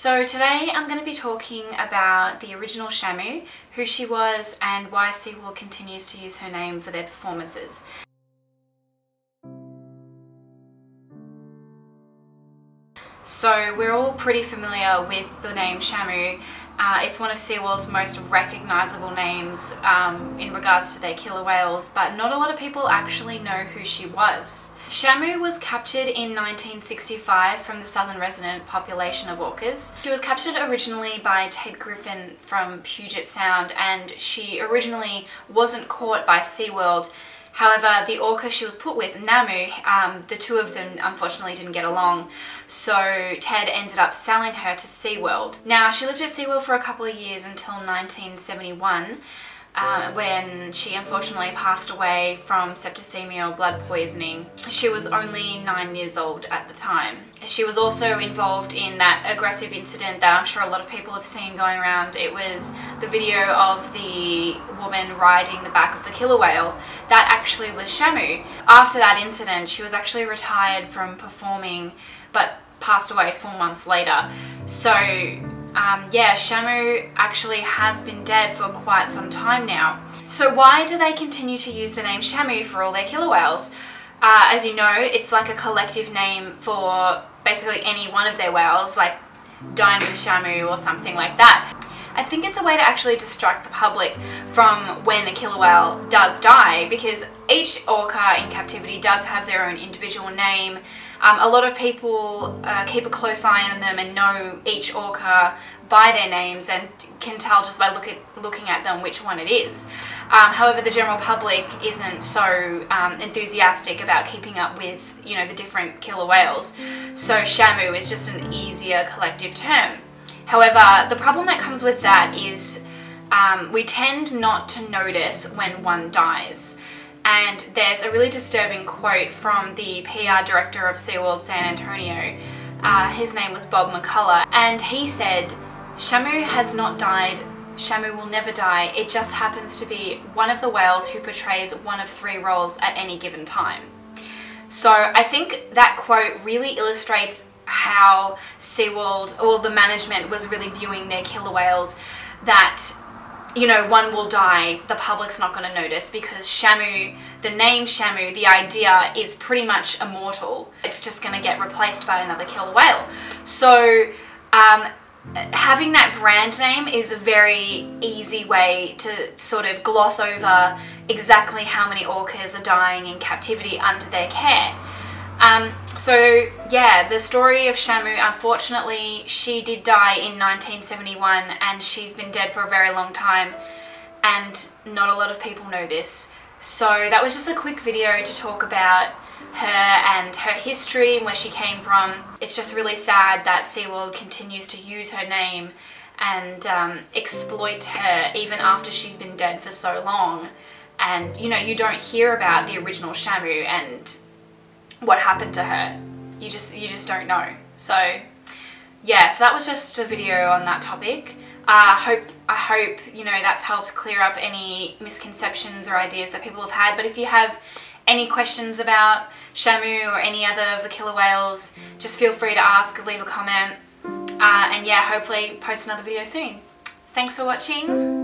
So today I'm going to be talking about the original Shamu, who she was, and why SeaWorld continues to use her name for their performances. So we're all pretty familiar with the name Shamu. It's one of SeaWorld's most recognisable names in regards to their killer whales, but not a lot of people actually know who she was. Shamu was captured in 1965 from the southern resident population of orcas. She was captured originally by Ted Griffin from Puget Sound, and she originally wasn't caught by SeaWorld. However, the orca she was put with, Namu, the two of them unfortunately didn't get along, so Ted ended up selling her to SeaWorld. Now, she lived at SeaWorld for a couple of years until 1971, when she unfortunately passed away from septicemia or blood poisoning. She was only 9 years old at the time. She was also involved in that aggressive incident that I'm sure a lot of people have seen going around. It was the video of the woman riding the back of the killer whale. That actually was Shamu. After that incident, she was actually retired from performing, but passed away 4 months later. So yeah, Shamu actually has been dead for quite some time now. So why do they continue to use the name Shamu for all their killer whales? As you know, it's like a collective name for basically any one of their whales, like Dine with Shamu or something like that. I think it's a way to actually distract the public from when a killer whale does die, because each orca in captivity does have their own individual name. A lot of people keep a close eye on them and know each orca by their names and can tell just by looking at them which one it is. However, the general public isn't so enthusiastic about keeping up with, you know, the different killer whales. So Shamu is just an easier collective term. However, the problem that comes with that is we tend not to notice when one dies. And there's a really disturbing quote from the PR director of SeaWorld San Antonio. His name was Bob McCullough, and he said, "Shamu has not died. Shamu will never die. It just happens to be one of the whales who portrays one of 3 roles at any given time." So I think that quote really illustrates how SeaWorld, or the management, was really viewing their killer whales, that, you know, one will die, the public's not going to notice, because Shamu, the name Shamu, the idea is pretty much immortal. It's just going to get replaced by another killer whale. So having that brand name is a very easy way to sort of gloss over exactly how many orcas are dying in captivity under their care. So yeah, the story of Shamu, unfortunately, she did die in 1971, and she's been dead for a very long time, and not a lot of people know this. So that was just a quick video to talk about her and her history and where she came from. It's just really sad that SeaWorld continues to use her name and exploit her even after she's been dead for so long. And, you know, you don't hear about the original Shamu and what happened to her. You just don't know. So yeah, so that was just a video on that topic. I hope you know that's helped clear up any misconceptions or ideas that people have had. But if you have any questions about Shamu or any other of the killer whales, just feel free to ask, leave a comment, and yeah, hopefully post another video soon. Thanks for watching.